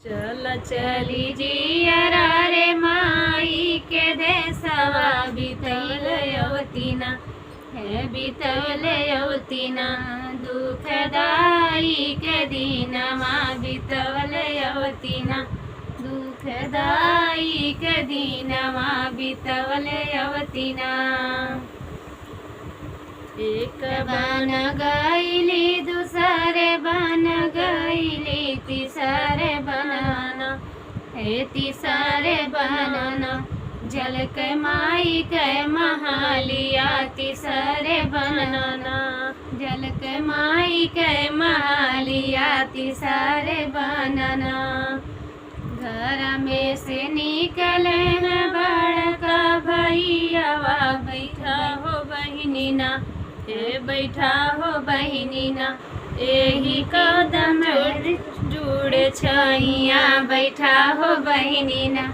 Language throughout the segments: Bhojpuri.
चल चली जियरा रे माई के देसवा बितल अवतीना हे बितल अवतीना दुखदाई के दीनमा बितल अवतीना दुखदाई के दीनमा बितल अवतीना एक बन गईली दूसरे बन गईली तीसरे बनाना हे तीसरे बनाना जल के माई के महालिया तीसरे बनाना जल के माई के महालिया तीसरे बनाना घर में से निकले हैं बड़का भैया बैठा हो बहिनी ना ए बैठा हो बहिनी ना एही कदम जुड़े छैया बैठा हो बहिनी ना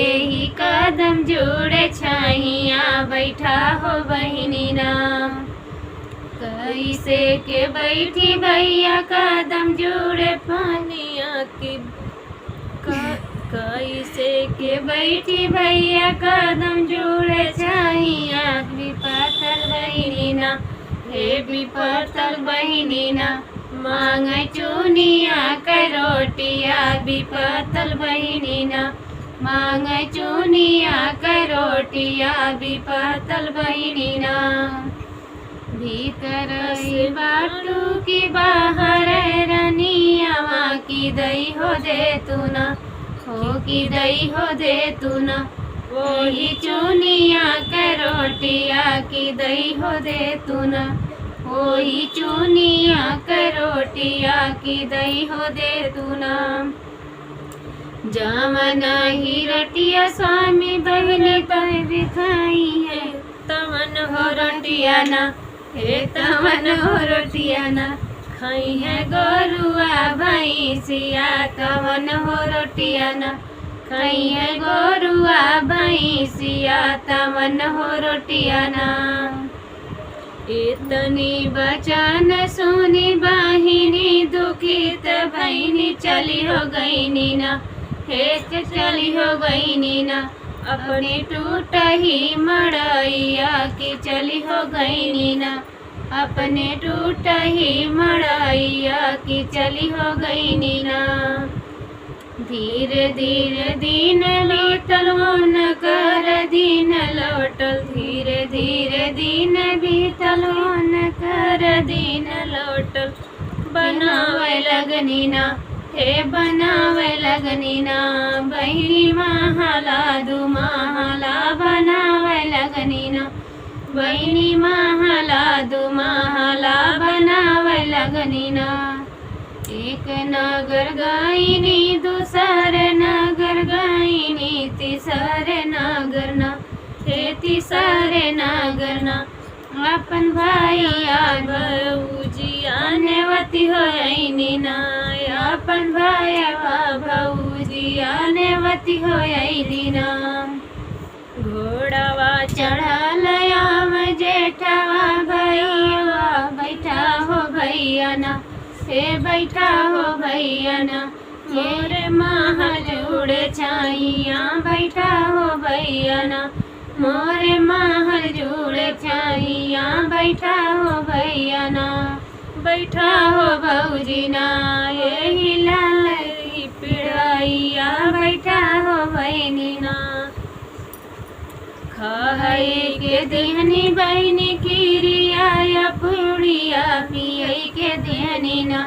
एही कदम जुड़े छैया बैठा हो बहिनी ना कैसे के बैठी भैया कदम जुड़े पानिया की कैसे के बैठी भैया कदम जुड़े छैया विपतल बहिनी ना हे विपतल बहिनी ना मांग चुनिया के रोटिया विपतल बहिनी ना मांग चुनिया के रोटिया विपतल बहिनी ना भीतर बाटू की बाहर रनिया की दई हो दे तू ना हो की दई हो दे तू ना वही चुनिया के रोटिया की दई हो दे तू ना वही चुनिया के रोटिया की दई हो दे तू ना जामना ही रटिया स्वामी बहनी पर खाई है तमन हो रोटिया ना हे तमन हो रोटिया ना खाई है गोरुआ भैंसिया तमन हो रोटिया ना खाई है गोरुआ भैंसिया तमन हो रोटिया ना इतनी बचन सुनी बहिनी दुखित बहिनी चली हो गई नीना हे चली हो गई नीना अपने टूट ही मड़ैया की चली हो गई नीना अपने टूट ही मड़ैया की चली हो गई नीना धीरे धीरे दिन बीतल न कर दिन लौटल धीरे धीरे दिन बीतल न कर दिन लौटल बनावे लगनी ना हे बनावे लगनी ना बहिनी महला दू महला बनावे लगनी ना बहिनी महला दू महला बनावे लगनी ना एक नगर गायनी दूसरे नगर गायनी तीसरे नगर ना हे तीसरे नगर ना अपन भैया भौजिया नेवती होयनी ना अपन भैया भौजिया नेवती होयनी ना घोड़ावा चढ़ल आम जेठवा भैया बैठा हो भैया ना हे बैठा हो भैया ना मोरे महल जुड़े छैया बैठा हो भैया ना मोरे महल जुड़े छैया बैठा हो भैया ना बैठा हो भौजी ना यही लाली पिड़ैया बैठा हो बहिनी ना खाए के देहनी बहनी खीरिया पुड़िया पियई के देहनी ना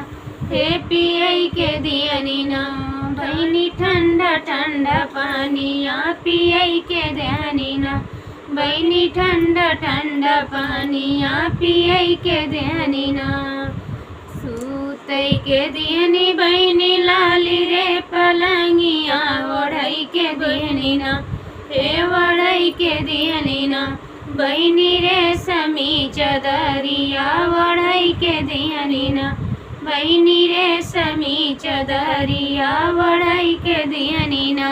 हे पियई के देहनी ना बहनी ठंडा ठंडा पानिया पियई के देहनी ना बहनी ठंडा ठंडा पानिया पियई के देहनी ना सूतई के देहनी बहनी लाली रे पलंगिया ओढ़ई के देहनी ना हे वड़ई के दियनी ना बहिनी रे समी चदरिया वड़ई के दियनी ना बहिनी रे समी चदरिया वड़ई के दियनी ना।